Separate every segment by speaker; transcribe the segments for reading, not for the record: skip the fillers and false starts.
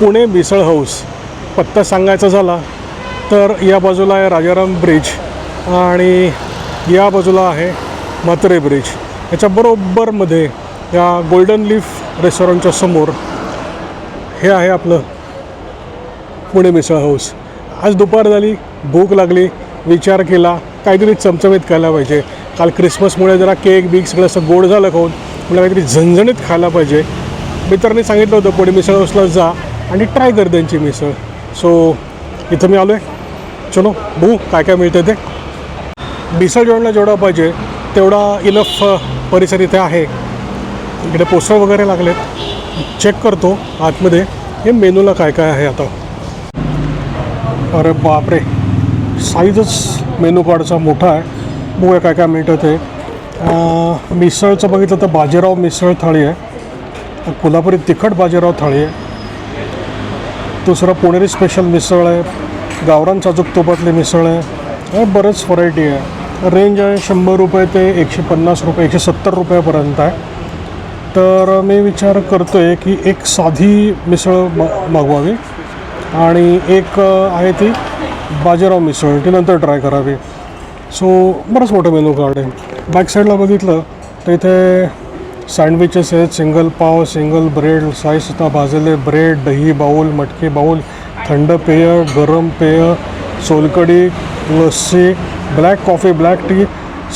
Speaker 1: पुणे मिसळ house. पत्ता सांगायचा झाला तर या बाजूला आहे राजाराम ब्रिज आणि या बाजूला आहे म्हात्रे ब्रिज. याच्या बरोबरमध्ये या गोल्डन लीफ रेस्टॉरंटच्या समोर हे आहे आपलं पुणे मिसळ हाऊस. आज दुपार झाली, भूक लागली, विचार केला काहीतरी चमचमीत खायला पाहिजे. काल क्रिसमसमुळे जरा केक बीक सगळं असं गोड झालं खाऊन, मला काहीतरी झणझणीत खायला पाहिजे. मित्रांनी सांगितलं होतं पुणे मिसळ हाऊसला जा आणि ट्राय कर त्यांची मिसळ. सो इथं मी आलो आहे. चलो बघू काय काय मिळतं ते. मिसळ जेवणाला जेवढा पाहिजे तेवढा इनफ परिसर इथे आहे. इकडे पोस्टर वगैरे लागलेत, चेक करतो आतमध्ये हे मेनूला काय काय आहे आता. अरे बापरे, साईजच मेनू कार्डचा मोठा आहे. बघूया काय काय मिळतं ते. मिसळचं बघितलं तर बाजीराव मिसळ थाळी आहे, कोल्हापुरी तिखट बाजीराव थाळी आहे. दुसरं पुणेरी स्पेशल मिसळ आहे, गावरान चाजूक तुपातली मिसळ आहे. बरेच व्हरायटी आहे. रेंज आहे 100 रुपये ते 150 रुपये 170 रुपयापर्यंत आहे. तर मी विचार करतो आहे की एक साधी मिसळ मागवावी आणि एक आहे ती बाजीराव मिसळ ती नंतर ट्राय करावी. सो बरंच मोठं मेनू कार्ड आहे. बॅक साईडला बघितलं तर इथे सँडविचेस आहेत, सिंगल पाव, सिंगल ब्रेड, साईजता भाजलेले ब्रेड, दही बाऊल, मटकी बाऊल, थंड पेय, गरम पेय, solkadhi, lassi, black coffee, black tea.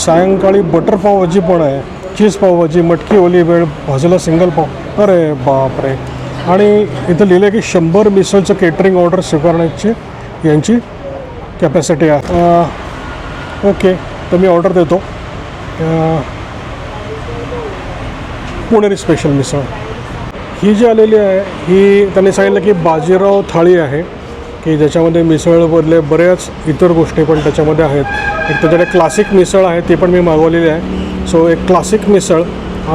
Speaker 1: सायंकाळी बटर पावभाजी पण आहे, चीज पावभाजी, मटकी ओली वेळ, भाजलेला सिंगल पाव. अरे बापरे. आणि इथं लिहिलं आहे की 100 मिसळचं केटरिंग ऑर्डर स्वीकारण्याची यांची कॅपॅसिटी आहे. ओके, तर मी ऑर्डर देतो. पुणेरी स्पेशल मिसळ ही जी आलेली आहे ही त्यांनी सांगितलं की बाजीराव थाळी आहे की ज्याच्यामध्ये मिसळमधले बऱ्याच इतर गोष्टी पण त्याच्यामध्ये आहेत. एक त्याच्याकडे क्लासिक मिसळ आहे, ती पण मी मागवलेली आहे. सो एक क्लासिक मिसळ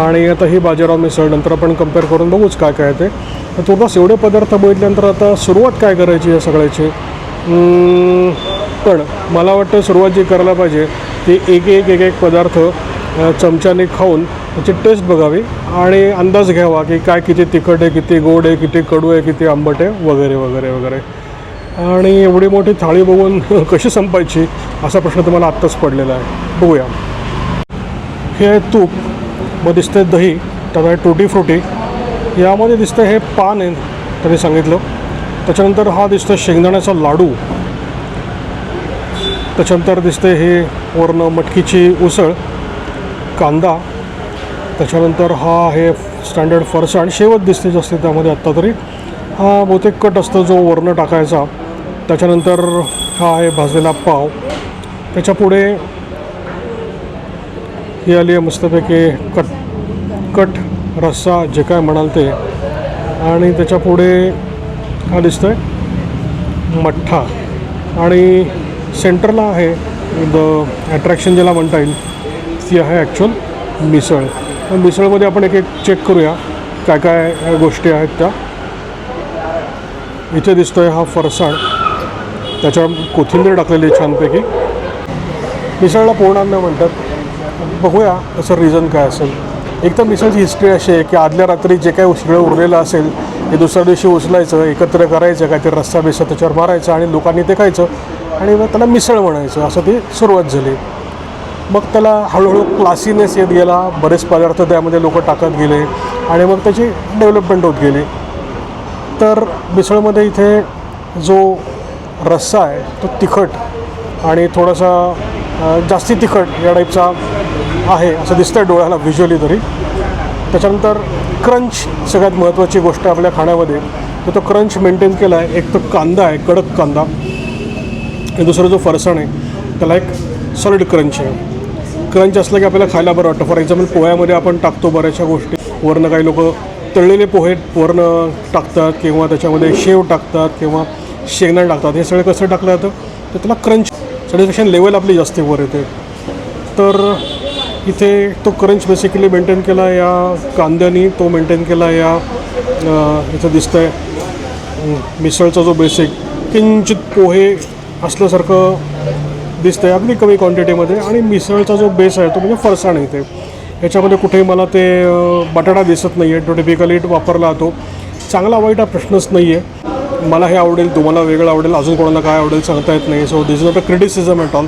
Speaker 1: आणि आता ही बाजीराव मिसळ. नंतर आपण कम्पेअर करून बघूच काय काय ते. तर तुर्तास एवढे पदार्थ बघितल्यानंतर आता सुरुवात काय करायची या सगळ्याची. पण मला वाटतं सुरुवात जी करायला पाहिजे ती एक पदार्थ चमच्याने खाऊन त्याची टेस्ट बघावी आणि अंदाज घ्यावा की काय किती तिखट आहे, किती गोड आहे, किती कडू आहे, किती आंबट आहे वगैरे वगैरे वगैरे. आणि एवढी मोठी थाळी बघून कशी संपायची असा प्रश्न तुम्हाला आत्ताच पडलेला आहे. बघूया. हे आहे तूप, मग दिसते दही, त्यात आहे टुटी फ्रुटी, यामध्ये दिसतं हे पान आहे त्यांनी सांगितलं. त्याच्यानंतर हा दिसतं शेंगदाण्याचा लाडू. त्याच्यानंतर दिसते हे वर्ण मटकीची उसळ, कांदा. त्याच्यानंतर हा आहे स्टँडर्ड फरसाण, शेवट दिसते जास्त त्यामध्ये आत्ता तरी. हा बहुतेक कट असतो जो वर्ण टाकायचा. त्याच्यानंतर हा आहे भाजलेला पाव. त्याच्यापुढे ही आली आहे मस्तपैकी कट रस्सा जे काय म्हणाल ते. आणि त्याच्यापुढे हा दिसतो आहे मठ्ठा. आणि सेंटरला आहे द ॲट्रॅक्शन ज्याला म्हणता येईल ती आहे ॲक्च्युअल मिसळ. मिसळमध्ये आपण एक चेक करूया काय काय गोष्टी आहेत त्या. इथे दिसतो आहे हा फरसाण, त्याच्यावर कोथिंबीर टाकलेली छानपैकी. मिसळला पूर्णान्न म्हणतात. बघूया असं रिझन काय असेल. एक तर मिसळची हिस्ट्री अशी आहे की आदल्या रात्री जे काही सगळं उरलेलं असेल ते दुसऱ्या दिवशी उचलायचं, एकत्र करायचं, काहीतरी रस्सा बिस्सा त्याच्यावर मारायचं आणि लोकांनी ते खायचं आणि मग त्याला मिसळ म्हणायचं. असं ती सुरुवात झाली. मग त्याला हळूहळू क्लासीनेस येत गेला, बरेच पदार्थ त्यामध्ये लोक टाकत गेले आणि मग त्याची डेव्हलपमेंट होत गेली. तर मिसळमध्ये इथे जो रस्सा आहे तो तिखट आणि थोडासा जास्ती तिखट या टाईपचा आहे असं दिसतं डोळ्याला व्हिज्युअली तरी. त्याच्यानंतर क्रंच सगळ्यात महत्त्वाची गोष्ट आपल्या खाण्यामध्ये, तर तो क्रंच मेंटेन केला आहे. एक तर कांदा आहे, कडक कांदा, आणि दुसरा जो फरसाण आहे त्याला एक सॉलिड क्रंच आहे. क्रंच असलं की आपल्याला खायला बरं वाटतं. फॉर एक्झाम्पल पोह्यामध्ये आपण टाकतो बऱ्याचशा गोष्टी, वरनं काही लोक तळलेले पोहे वरनं टाकतात किंवा त्याच्यामध्ये शेव टाकतात किंवा शेंगदाणे टाकतात. हे सगळं कसं टाकलं जातं तर त्याला क्रंच सॅटिस्फॅक्शन लेवल आपली जास्त वर येते. तर इथे तो क्रंच बेसिकली मेंटेन केला या कांद्यानी, तो मेंटेन केला या इथं दिसतं आहे मिसळचा जो बेसिक किंचित पोहे असल्यासारखं दिसतं आहे अगदी कमी क्वांटिटीमध्ये. आणि मिसळचा जो बेस आहे तो म्हणजे फरसाण इथे. याच्यामध्ये कुठेही मला ते बटाटा दिसत नाही आहे, तो टिपिकली वापरला जातो. चांगला वाईट हा प्रश्नच नाही आहे. मला हे आवडेल, तुम्हाला वेगळं आवडेल, अजून कोणाला काय आवडेल सांगता येत नाही. So this is not a criticism at all.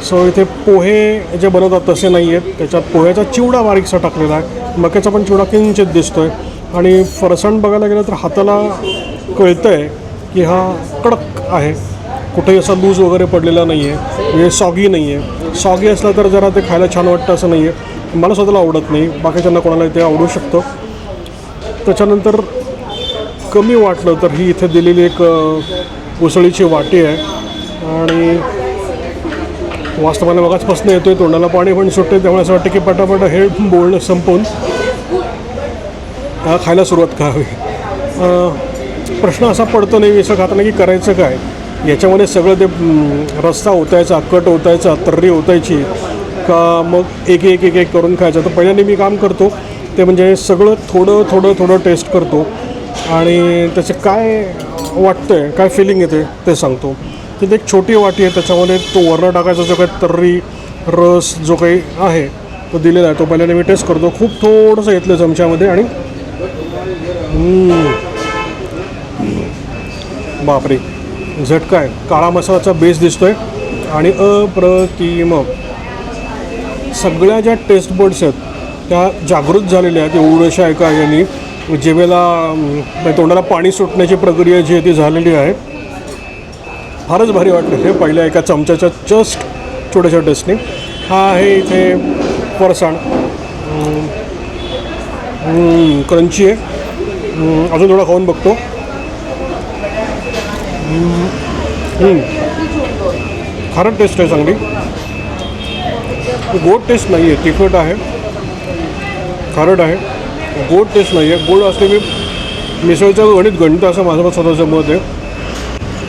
Speaker 1: So इथे पोहे जे बनवतात तसे नाही आहेत. त्याच्यात पोह्याचा चिवडा बारीकसा टाकलेला आहे, मक्याचा पण चिवडा किंचित दिसतो आहे. आणि फरसाण बघायला गेलं तर हाताला कळतं आहे की हा कडक आहे, कुठेही असा लूज वगैरे पडलेला नाही आहे, म्हणजे सॉगी नाही आहे. सॉगी असला तर जरा ते खायला छान वाटतं असं नाही आहे. मला स्वतःला आवडत नाही, बाकीच्यांना कोणाला ते आवडू शकतं. त्याच्यानंतर कमी वाटलं तर ही इथे दिलेली एक उसळीची वाटी आहे. आणि वास्तवाला मगाचपासून येतो आहे, तोंडाला पाणी पण सुटते. त्यामुळे असं वाटतं की पटापट हे बोलणं संपवून खायला सुरुवात करावी. प्रश्न असा पडतो नाही मिसळ खाताना की करायचं काय. याच्यामध्ये सगळं ते रस्सा ओतायचा, कट ओतायचा, तर्री ओतायची का मग एक एक एक एक करून खायचं. तर पहिल्यांदा मी काम करतो ते म्हणजे सगळं थोडं थोडं थोडं टेस्ट करतो आणि त्याचं काय वाटतं आहे, काय फिलिंग येते ते सांगतो. तिथे एक छोटी वाटी आहे, त्याच्यामध्ये तो वरण टाकायचा जो काही तर्री रस जो काही आहे तो दिलेला आहे. तो पहिल्यांदा मी टेस्ट करतो, खूप थोडंसं घेतलं चमच्यामध्ये आणि बापरे झटका आहे. काळा मसाल्याचा बेस दिसतो आहे आणि अप्रतिम. सगळ्या ज्या टेस्ट बर्ड्स आहेत त्या जागृत झालेल्या आहेत एवढ्याशा एका यांनी. जेवेला तोंडाला पाणी सुटण्याची प्रक्रिया जी आहे ती झालेली आहे. फारच भारी वाटलं हे पहिल्या एका चमच्याच्या जस्ट छोट्याशा टेस्टने. हा आहे इथे फरसाण, क्रंची आहे. अजून थोडा खाऊन बघतो. खारट टेस्ट आहे चांगली, गोड टेस्ट नाही आहे. तिखट आहे, खारट आहे, गोड टेस्ट नाही आहे. गोड असले मी मिसळचं गणित असं माझं स्वतःचं मत आहे.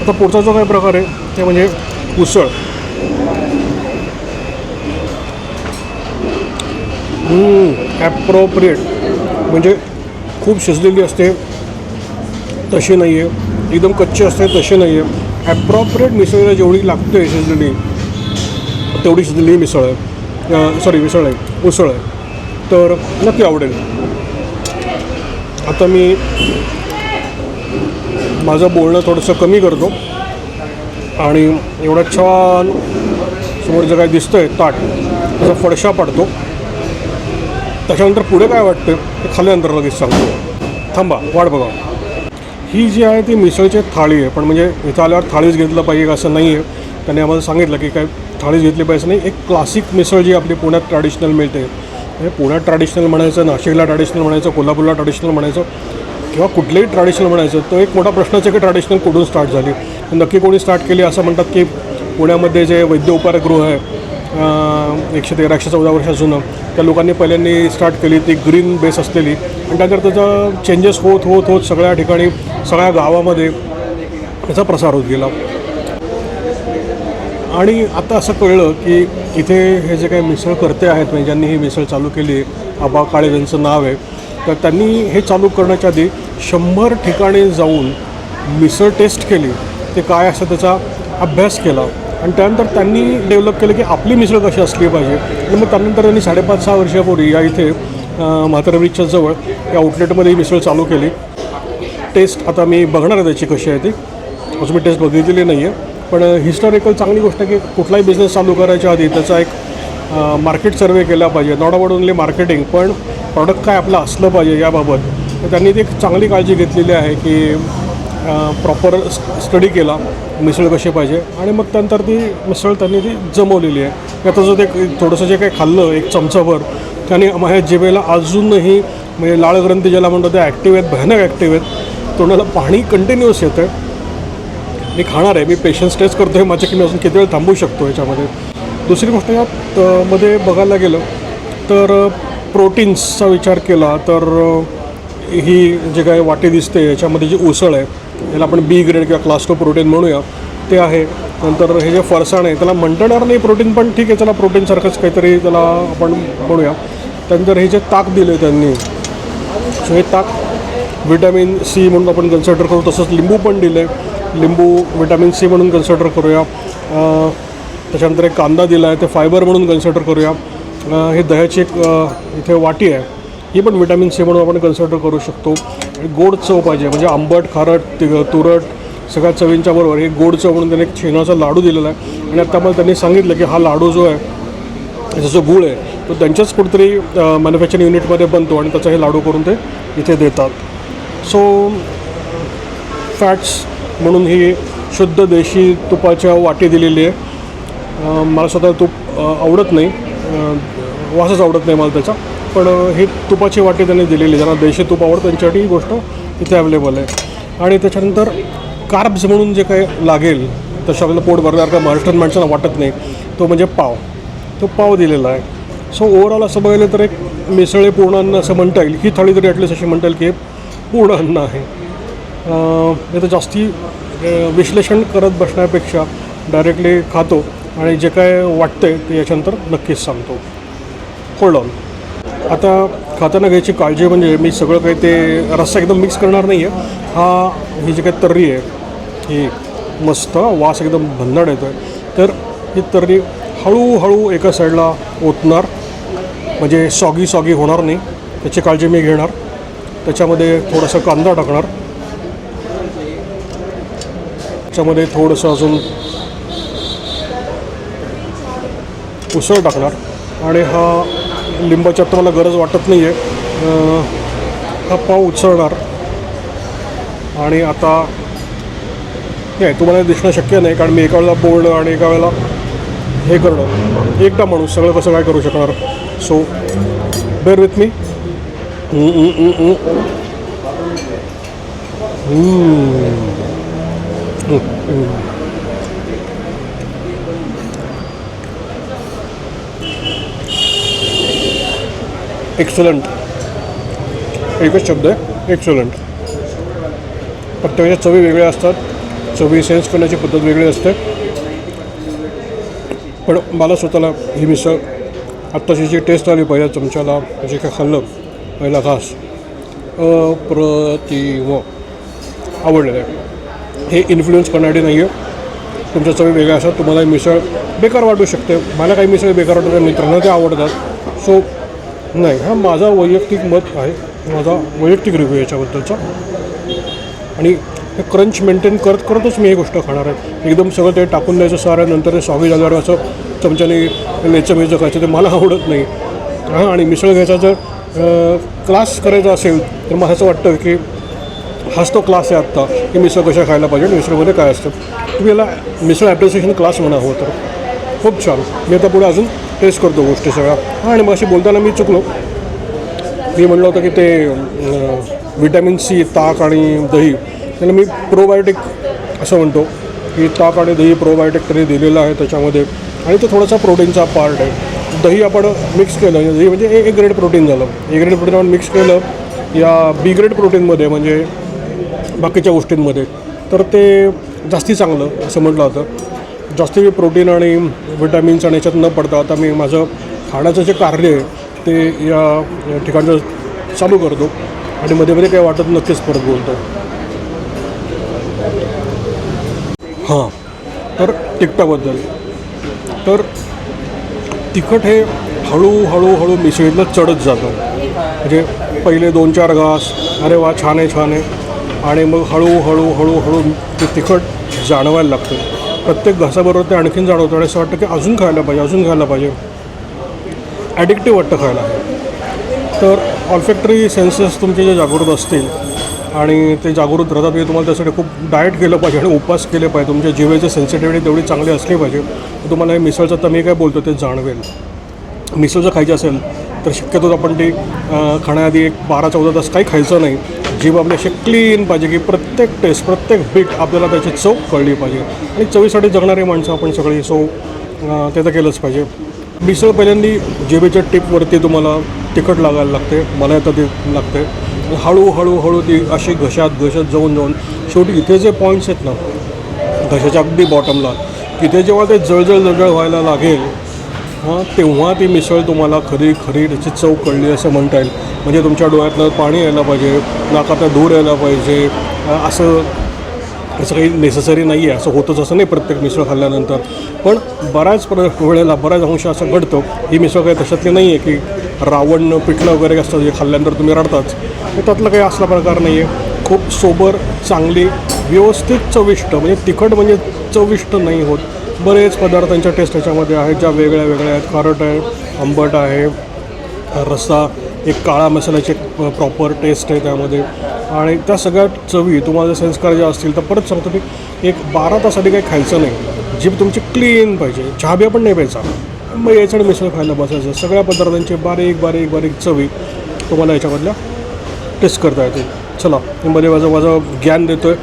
Speaker 1: आता पुढचा जो काही प्रकार आहे ते म्हणजे उसळ. ॲप्रोप्रिएट म्हणजे खूप शिजलेली असते तशी नाही आहे, एकदम कच्ची असते तशी नाही आहे. ॲप्रोप्रिएट मिसळीला जेवढी लागते शिजलेली तेवढी शिजलेली मिसळ आहे, मिसळ आहे, उसळ आहे. तर नक्की आवडेल. आता मी माझं बोलणं थोडंसं कमी करतो आणि एवढा छान समोर जे काय दिसतं आहे ताट त्याचा फडशा पाडतो. त्याच्यानंतर पुढे काय वाटतं ते खाल्ल्यानंतर लगेच सांगतो. थांबा, वाट बघा. ही जी आहे ती मिसळची थाळी आहे, पण म्हणजे इथं आल्यावर थाळीच घेतलं पाहिजे असं नाही आहे. त्याने आम्हाला सांगितलं की काय थाळीच घेतली पाहिजे नाही. एक क्लासिक मिसळ जी आपली पुण्यात ट्रॅडिशनल मिळते, म्हणजे पुण्यात ट्रॅडिशनल म्हणायचं, नाशिकला ट्रॅडिशनल म्हणायचं, कोल्हापूरला ट्रॅडिशनल म्हणायचं किंवा कुठलेही ट्रॅडिशनल म्हणायचं. तो एक मोठा प्रश्नच आहे की ट्रॅडिशनल कुठून स्टार्ट झाली, नक्की कोणी स्टार्ट केली. असं म्हणतात की पुण्यामध्ये जे वैद्य उपहारगृह आहे 113-114 वर्ष जुनं, त्या लोकांनी पहिल्यांनी स्टार्ट केली. ती ग्रीन बेस असलेली आणि त्यानंतर त्याचा चेंजेस होत होत होत सगळ्या ठिकाणी सगळ्या गावामध्ये त्याचा प्रसार होत गेला. आणि आता असं कळलं की इथे हे जे काही मिसळकर्ते आहेत म्हणजे ज्यांनी ही मिसळ चालू केली, आबा काळे त्यांचं नाव आहे, तर त्यांनी हे चालू करण्याच्या आधी 100 ठिकाणी जाऊन मिसळ टेस्ट केली, ते काय असं त्याचा अभ्यास केला आणि त्यानंतर त्यांनी डेव्हलप केलं की आपली मिसळ कशी असली पाहिजे. आणि मग त्यानंतर त्यांनी 5.5-6 वर्षापूर्वी या इथे म्हातारा ब्रिजच्या जवळ या आउटलेटमध्ये ही मिसळ चालू केली. टेस्ट आता मी बघणार आहे त्याची कशी आहे ती, अजून मी टेस्ट बघितलेली नाही आहे. पण हिस्टॉरिकल चांगली गोष्ट आहे की कुठलाही बिझनेस चालू करायच्या आधी त्याचा एक मार्केट सर्वे केला पाहिजे. नॉट अबाउट ओनली मार्केटिंग, पण प्रॉडक्ट काय आपलं असलं पाहिजे याबाबत. तर त्यांनी ती एक चांगली काळजी घेतलेली आहे की प्रॉपर स्टडी केला मिसळ कशी पाहिजे आणि मग त्यानंतर ती मिसळ त्यांनी ती जमवलेली आहे. आता जो ते थोडंसं जे काही खाल्लं एक चमचाभर, त्याने माझ्या जिभेला अजूनही म्हणजे लाळग्रंथी ज्याला म्हणतो ते ॲक्टिव्ह आहेत, भयानक ॲक्टिव्ह आहेत. तोंडाला पाणी कंटिन्युअस येतं आहे. मी खाणार आहे, मी पेशन्स टेस्ट करतो आहे माझे की मी अजून किती वेळ थांबू शकतो याच्यामध्ये. दुसरी गोष्ट यात मध्ये बघायला गेलं तर प्रोटीन्सचा विचार केला तर ही जे काही वाटी दिसते याच्यामध्ये जी उसळ आहे याला आपण बी ग्रेड किंवा क्लास 2 प्रोटीन म्हणूया ते आहे. नंतर हे जे फरसाण आहे त्याला म्हणता येणार नाही प्रोटीन, पण ठीक आहे चला प्रोटीनसारखंच काहीतरी त्याला आपण म्हणूया. त्यानंतर हे जे ताक दिलं त्यांनी, सो हे ताक व्हिटॅमिन सी म्हणून आपण कन्सिडर करू. तसंच लिंबू पण दिलं आहे, लिंबू व्हिटॅमिन सी म्हणून कन्सिडर करूया. त्याच्यानंतर एक कांदा दिला आहे ते फायबर म्हणून कन्सिडर करूया. हे दह्याची एक इथे वाटी आहे, ही पण व्हिटॅमिन सी म्हणून आपण कन्सिडर करू शकतो. गोड चव पाहिजे, म्हणजे आंबट खारट तुरट सगळ्या चवींच्या बरोबर हे गोड चव म्हणून त्यांनी एक शेंगाचा लाडू दिलेला आहे. आणि आता मला त्यांनी सांगितलं की हा लाडू जो आहे त्याचा जो गूळ आहे तो त्यांच्याच कुठेतरी मॅन्युफॅक्चरिंग युनिटमध्ये बनतो आणि त्याचा हे लाडू करून ते इथे देतात. सो फॅट्स म्हणून ही शुद्ध देशी तुपाच्या वाटी दिलेली आहे. मला स्वतः तूप आवडत नाही, वासच आवडत नाही मला त्याचा, पण ही तुपाची वाटी त्यांनी दिलेली, ज्यांना देशी तूप आवडतं त्यांच्यासाठी ही गोष्ट इथे अवेलेबल आहे. आणि त्याच्यानंतर कार्ब्स म्हणून जे काही लागेल तसं आपल्याला पोट भरणार का महाराष्ट्रीयन माणसांना वाटत नाही, तो म्हणजे पाव. तो पाव दिलेला आहे. सो ओव्हरऑल असं बघायला तर एक मिसळे पूर्ण अन्न असं म्हणता येईल. ही थाळी तरी ॲटलीस्ट अशी म्हणता येईल की हे पूर्ण अन्न आहे. हे तर जास्ती विश्लेषण करत बसण्यापेक्षा डायरेक्टली खातो आणि जे काय वाटतंय ते याच्यानंतर नक्कीच सांगतो. Hold on. आता खाताना घ्यायची काळजी म्हणजे मी सगळं काही ते रस्सा एकदम मिक्स करणार नाही आहे. ही जी काही तर्री आहे ही मस्त वास एकदम भन्नाट येतो आहे. तर ही तर्री हळूहळू एका साईडला ओतणार, म्हणजे सॉगी होणार नाही त्याची काळजी मी घेणार. त्याच्यामध्ये थोडंसं कांदा टाकणार, त्याच्यामध्ये थोडंसं अजून उसळ टाकणार आणि हा लिंबाची आता मला गरज वाटत नाही आहे. हा पाव उचलणार आणि आता हे तुम्हाला दिसणं शक्य नाही कारण मी एका वेळेला बोलणं आणि एका वेळेला हे करणं, एकटा माणूस सगळं कसं काय करू शकणार. So bear with me. Excellent, एकच शब्द आहे, एक्सलंट. प्रत्येकाच्या चवी वेगळ्या असतात, चवी सेन्स करण्याची पद्धत वेगळी असते. पण मला स्वतःला ही मिसळ आत्ताची जी टेस्ट आली पहिल्या चमच्याला जे काय खाल्लं पहिला घास अप्रतिम आवडलेलं आहे. हे इन्फ्लुएन्स करणारी नाही आहे. तुमच्या चवी वेगळ्या असतात. तुम्हाला ही मिसळ बेकार वाटू शकते. मला काही मिसळ बेकार वाटतात, मित्रांना ते आवडतात. सो नाही, हा माझा वैयक्तिक मत आहे, माझा वैयक्तिक रिव्ह्यू याच्याबद्दलचा. आणि हे क्रंच मेंटेन करतच मी ही गोष्ट खाणार आहे. एकदम सगळं ते टाकून द्यायचं सारं, नंतर ते सॉगी झाल्यावर असं चमच्याने लेचं मेचं खायचं ते मला आवडत नाही. आणि मिसळ घ्यायचा जर क्लास करायचा असेल तर मला असं वाटतं की हाच तो क्लास आहे आत्ता की मिसळ कशा खायला पाहिजे आणि मिसळमध्ये काय असतं. तुम्ही याला मिसळ ॲप्रिसिएशन क्लास म्हणा हवं तर. खूप छान. मी आता पुढे अजून टेस्ट करतो गोष्टी सगळ्या. आणि मग अशी बोलताना मी चुकलो. मी म्हणलं होतं की ते व्हिटॅमिन सी, ताक आणि दही, त्याला मी प्रोबायोटिक असं म्हणतो की ताक आणि दही प्रोबायोटिक तरी दिलेलं आहे त्याच्यामध्ये. आणि तो थोडासा प्रोटीनचा पार्ट आहे. दही आपण मिक्स केलं, दही म्हणजे ए ग्रेड प्रोटीन झालं. ए ग्रेड प्रोटीन आपण मिक्स केलं या बी ग्रेड प्रोटीनमध्ये म्हणजे बाकीच्या गोष्टींमध्ये, तर ते जास्ती चांगलं असं म्हटलं होतं. जास्ती प्रोटीन आणि विटॅमिन्स आणि याच्यात न पडता आता मी माझं खाण्याचं जे कार्य आहे ते या ठिकाणचं चालू करतो आणि मध्ये मध्ये काही वाटत नक्कीच परत बोलतो. हां, तर तिखटाबद्दल तर तिखट हे हळूहळू मिसळीतलं चढत जातं. म्हणजे पहिले 2-4 घास अरे वा छान आहे आणि मग हळूहळू ते तिखट जाणवायला लागतं. प्रत्येक घासाबरोबर ते आणखीन जाणवतं आणि असं वाटतं की अजून खायला पाहिजे. ॲडिक्टिव्ह वाटतं खायला. तर ऑल्फॅक्टरी सेन्सेस तुमचे जे जागृत असतील आणि ते जागृत राहतात की तुम्हाला त्यासाठी खूप डाएट केलं पाहिजे आणि उपवास केले पाहिजे. तुमच्या जिभेची सेन्सिटिव्हिटी तेवढी चांगली असली पाहिजे. तुम्हाला हे मिसळचं तर मी काय बोलतो ते जाणवेल. मिसळ जर खायची असेल तर शक्यतो आपण ती खाण्याआधी एक 12-14 तास काही खायचं नाही. जीभ आपली अशी क्लीन पाहिजे की प्रत्येक टेस्ट, प्रत्येक बीट आपल्याला त्याची चव कळली पाहिजे. आणि चवीसाठी जगणारी माणसं आपण सगळी, सो ते तर केलंच पाहिजे. मिसळ पहिल्यांदी जिभेच्या टिपवरती तुम्हाला तिखट लागायला लागते. मला आता ते लागते. हळूहळू ती अशी घशात जाऊन शेवटी इथे जे पॉईंट्स आहेत ना घशाच्या अगदी बॉटमला, तिथे जेव्हा ते जळजळ व्हायला लागेल तेव्हा ती मिसळ तुम्हाला खरी त्याची चव कळली असं म्हणता येईल. म्हणजे तुमच्या डोळ्यातनं पाणी यायला पाहिजे, नाकातनं धूर यायला पाहिजे. असं काही नेसेसरी नाही आहे. असं होतंच असं नाही प्रत्येक मिसळ खाल्ल्यानंतर, पण बऱ्याच अंश असं घडतं. ही मिसळ काही तशातली नाही आहे की रावण पिठलं वगैरे असतं जे खाल्ल्यानंतर तुम्ही रडताच. हे त्यातलं काही असला प्रकार नाही आहे. खूप सोबर, चांगली, व्यवस्थित चविष्ट, म्हणजे तिखट म्हणजे चविष्ट नाही होत. बरेच पदार्थांच्या टेस्ट याच्यामध्ये आहेत ज्या वेगळ्या वेगळ्या आहेत. खारट आहे, आंबट आहे, रस्सा, एक काळा मसाल्याची एक प्रॉपर टेस्ट आहे त्यामध्ये. आणि त्या सगळ्या चवी तुम्हाला सेन्स करायच्या असतील तर परत सांगतो की एक 12 तासाठी काही खायचं नाही. जीभ तुमची क्लीन पाहिजे, चहाबिया पण नाही प्यायचा. मग याच्याकडे मिसळ खायला बसायचं. सगळ्या पदार्थांची बारीक बारीक बारीक चवी तुम्हाला याच्यामधल्या टेस्ट करता येते. चला, मी मध्ये माझं ज्ञान देतो आहे.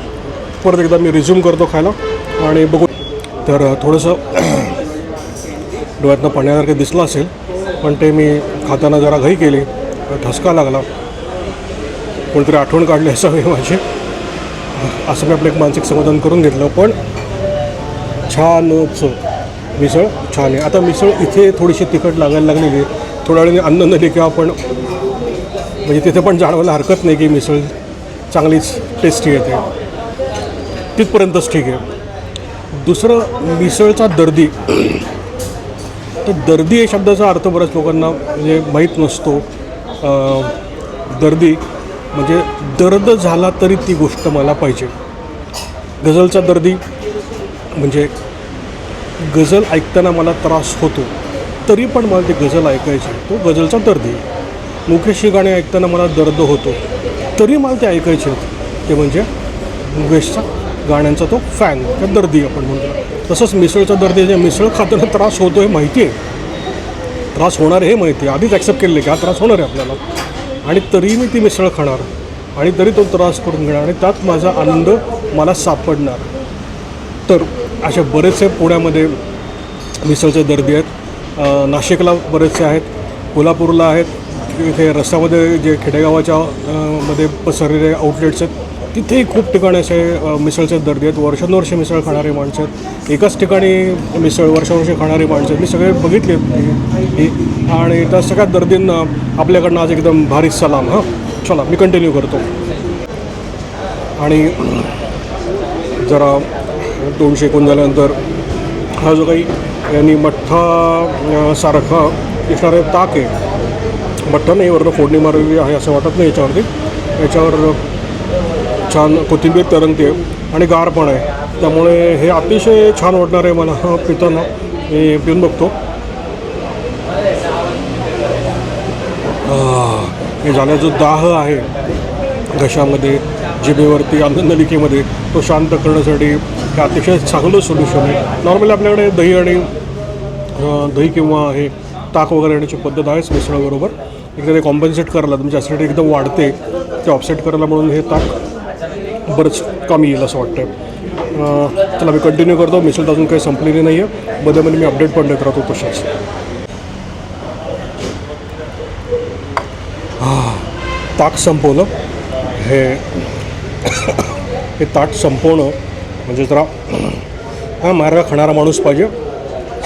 Speaker 1: परत एकदा मी रिझ्यूम करतो खायला आणि बघू. तर थोडंसं डोळ्यातनं पाण्यासारखं दिसलं असेल, पण ते मी खाताना जरा घाई केली, ठसका लागला. कोणतरी आठवण काढली असावी माझी, असं मी आपलं एक मानसिक समाधान करून घेतलं. पण छानच मिसळ छान आहे. आता मिसळ इथे थोडीशी तिखट लागायला लागलेली आहे. थोड्या वेळाने अन्न नली किंवा आपण म्हणजे तिथे पण जाणवायला हरकत नाही की मिसळ चांगलीच टेस्टी येते, तिथपर्यंतच ठीक आहे. दुसरं, मिसळचा दर्दी. तर दर्दी या शब्दाचा अर्थ बऱ्याच लोकांना म्हणजे माहीत नसतो. दर्दी म्हणजे दर्द झाला तरी ती गोष्ट मला पाहिजे. गझलचा दर्दी म्हणजे गझल ऐकताना मला त्रास होतो तरी पण मला ती गझल ऐकायची, तो गझलचा दर्दी. मुकेशची गाणी ऐकताना मला दर्द होतो तरी मला ते ऐकायचे, ते म्हणजे मुकेशचा गाण्यांचा तो फॅन, त्या दर्दी आपण म्हणतो. तसंच मिसळचा दर्दी, जे मिसळ खाताना त्रास होतो हे माहिती आहे, त्रास होणार हे माहिती आहे, आधीच ॲक्सेप्ट केले की हा त्रास होणार आहे आपल्याला, आणि तरी मी ती मिसळ खाणार आणि तरी तो त्रास करून घेणार आणि त्यात माझा आनंद मला सापडणार. तर असे बरेचसे पुण्यामध्ये मिसळचे दर्दी आहेत. नाशिकला बरेचसे आहेत, कोल्हापूरला आहेत. इथे रस्त्यामध्ये जे खेडेगावाच्या मध्ये पसरलेले आउटलेट्स आहेत तिथेही खूप ठिकाणी असे मिसळचे दर्दी आहेत. वर्षानुवर्षे मिसळ खाणारे माणसं आहेत. एकाच ठिकाणी मिसळ वर्षानुवर्षे खाणारी माणसं आहेत. मी सगळे बघितले ही, आणि त्या सगळ्या दर्दींना आपल्याकडनं आज एकदम भारी सलाम. हां, चला मी कंटिन्यू करतो. आणि जरा 200 एकूण झाल्यानंतर हा जो काही यांनी मठ्ठा सारखा दिसणारे ताक आहे, मठ्ठा नाही, वरनं फोडणी मारलेली आहे असं वाटत नाही याच्यावरती. याच्यावर छान कोथिंबीर तरंगते आणि गार पण आहे, त्यामुळे हे अतिशय छान वाटणार आहे मला पिताना. मी पिऊन बघतो. हे झाला जो दाह आहे घशामध्ये, जिभेवरती, अन्ननलिकेमध्ये, तो शांत करण्यासाठी हे अतिशय चांगलं सोल्युशन आहे. नॉर्मली आपल्याकडे दही किंवा हे ताक वगैरे येण्याची पद्धत आहेच मिसळबरोबर. एकदा ते कॉम्पन्सेट करायला, तुमची ॲसिडिटी एकदम वाढते, ते ऑफसेट करायला म्हणून हे ताक बरंच कमी येईल असं वाटतं. चला मी कंटिन्यू करतो. मिसळ अजून काही संपलेली नाही आहे, मध्ये मी अपडेट पण देत राहतो तशाच. ताक संपवलं. हे ताट संपवणं म्हणजे जरा हा मार्ग खाणारा माणूस पाहिजे.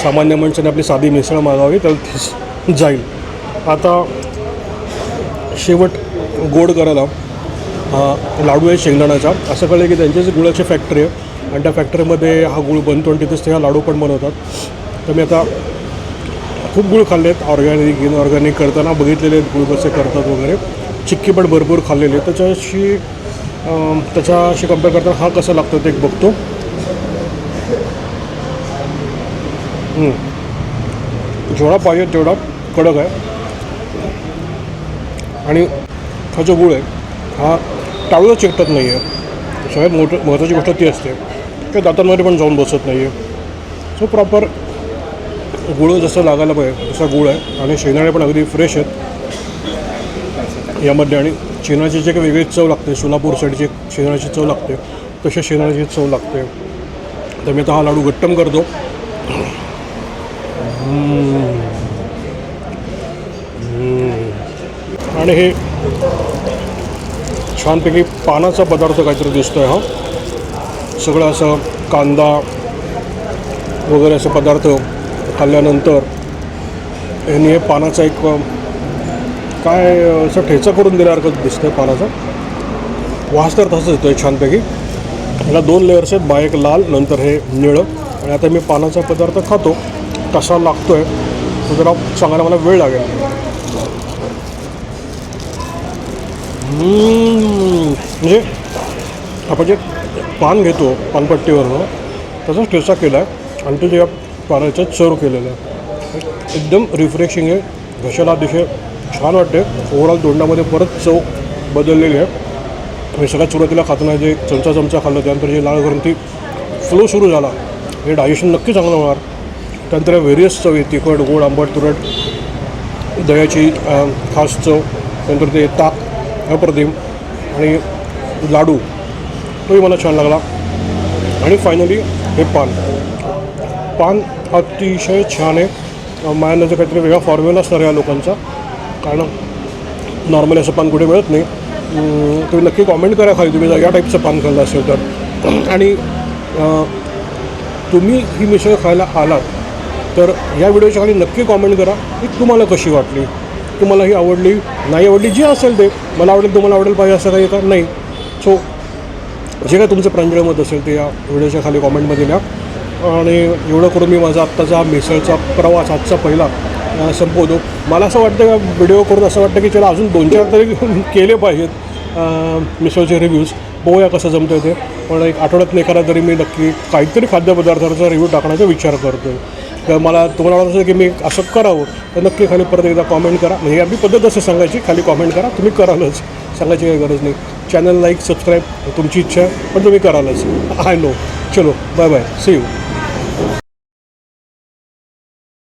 Speaker 1: सामान्य माणसाने आपली साधी मिसळ मागावी तर जाईल. आता शेवट गोड करायला लाडू आहे शेंगदाण्याचा. असं कळलं की त्यांचीच गुळाची फॅक्टरी आहे आणि त्या फॅक्टरीमध्ये हा गुळ बनतो आणि तिथेच ते हा लाडू पण बनवतात. तर मी आता खूप गुळ खाल्ले आहेत, ऑर्गॅनिक इनऑर्गॅनिक करताना बघितलेले आहेत गुळ कसे करतात वगैरे. चिक्की पण भरपूर खाल्लेली आहे. त्याच्याशी कम्पेअर करताना हा कसा लागतो ते एक बघतो. जेवढा पाहिजे तेवढा कडक आहे आणि हा जो गुळ आहे हा टाळूला चिकटत नाही आहे. सगळ्यात महत्त्वाची गोष्ट ती असते की दातांमध्ये पण जाऊन बसत नाही आहे. सो प्रॉपर गुळ जसं लागायला पाहिजे तसा गुळ आहे आणि शेंगदाणे पण अगदी फ्रेश आहेत यामध्ये. आणि शेंगदाण्याची जे काही वेगळी चव लागते, सोलापूर साईडची शेंगदाण्याची चव लागते, तशा शेंगदाण्याची चव लागते. तर मी आता हा लाडू गट्टम करतो. आणि हे छानपैकी पानाचा पदार्थ काहीतरी दिसतो आहे. हा सगळं असं कांदा वगैरे असे पदार्थ खाल्ल्यानंतर ह्यांनी हे पानाचा एक काय असं ठेचा करून दिल्यासारखं दिसतं आहे. पानाचा वास तर तसंच येतो आहे छानपैकी. ह्याला 2 लेअर्स आहेत, बाहेर लाल नंतर हे निळं. आणि आता मी पानाचा पदार्थ खातो, कसा लागतो आहे तो जरा सांगायला मला वेळ लागेल. म्हणजे आपण जे पान घेतो पानपट्टीवरनं तसाच ठेचा केला आहे आणि ते या पानाचं सर्व केलेलं आहे. एकदम रिफ्रेशिंग आहे, घशाला अतिशय छान वाटते. ओव्हरऑल तोंडामध्ये परत चव बदललेली आहे. मी सगळ्यात सुरुवातीला खाताना जे चमचा खाल्लं त्यानंतर जे लाळ ग्रंथी फ्लो सुरू झाला, हे डायजेशन नक्की चांगलं होणार. त्यानंतर व्हेरियस चव आहे, तिखट गोड आंबट तुरट, दह्याची खास चव, त्यानंतर ते ताक अप्रतिम आणि लाडू तोही मला छान लागला. आणि फायनली हे पान अतिशय छान आहे. माझ्या काहीतरी वेगळा फॉर्म्युला असणार या लोकांचा, कारण नॉर्मली असं पान कुठे मिळत नाही. तुम्ही नक्की कॉमेंट करा खाली तुम्ही जर या टाईपचं पान खाल्लं असेल तर. आणि तुम्ही ही मिसळ खायला आलात तर या व्हिडिओच्या खाली नक्की कॉमेंट करा की तुम्हाला कशी वाटली, तुम्हाला ही आवडली नाही आवडली, जी असेल ते. मला आवडेल तुम्हाला आवडेल पाहिजे असं काही का नाही. सो जे काय तुमचं प्रांजळ मत असेल ते या व्हिडिओच्या खाली कॉमेंटमध्ये द्या. आणि एवढं करून मी माझा आत्ताचा मिसळचा प्रवास आजचा पहिला संपवतो. मला असं वाटतं का व्हिडिओ करून असं वाटतं की चला अजून 2-4 तरी केले पाहिजेत मिसळचे रिव्ह्यूज. बघूया कसं जमतं ते. पण एक आठवड्यात एखादा तरी मी नक्की काहीतरी खाद्यपदार्थाचा रिव्ह्यू टाकण्याचा विचार करतो. तर मला तुम्हाला वाटत असेल की मी असं करावं तर नक्की खाली परत एकदा कॉमेंट करा. म्हणजे आपली पद्धत असं सांगायची, खाली कॉमेंट करा. तुम्ही करालच, सांगायची काही गरज नाही. चॅनल लाईक सबस्क्राईब तुमची इच्छा आहे पण तुम्ही करालच. I know. चलो बाय बाय, सी यू.